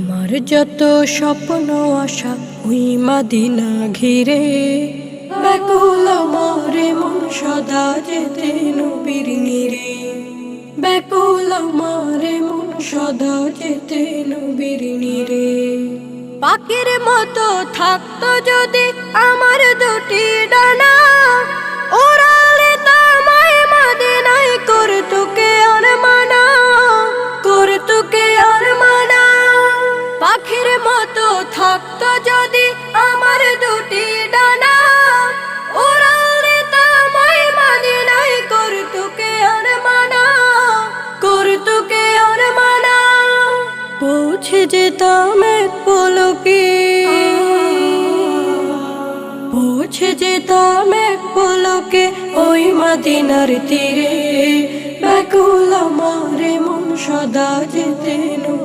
আমার যত স্বপ্ন আশা ওই মদিনা ঘিরে, ব্যাকুল আমারে মন সদা যেতে নবীর নিরে। ব্যাকুল আমারে মন সদা যেতে নবীর নিরে। পাখির মতো থাকতো যদি আমার দুটি ডানা, ওড়ালে তামায় মদিনায় করতো কে আর মানা, করতো কে আর মানা। পাখির মতো থাকতো যদি আমার দুটি ডানা, ওড়ালে তামায় মদিনায় করতো কে আর মানা, করতো কে আর মানা। পৌঁছে যেতাম এক পলকে, পৌঁছে যেতাম এক পলকে ওই মদিনার তীরে। ব্যাকুল আমারে মন সদা যেতে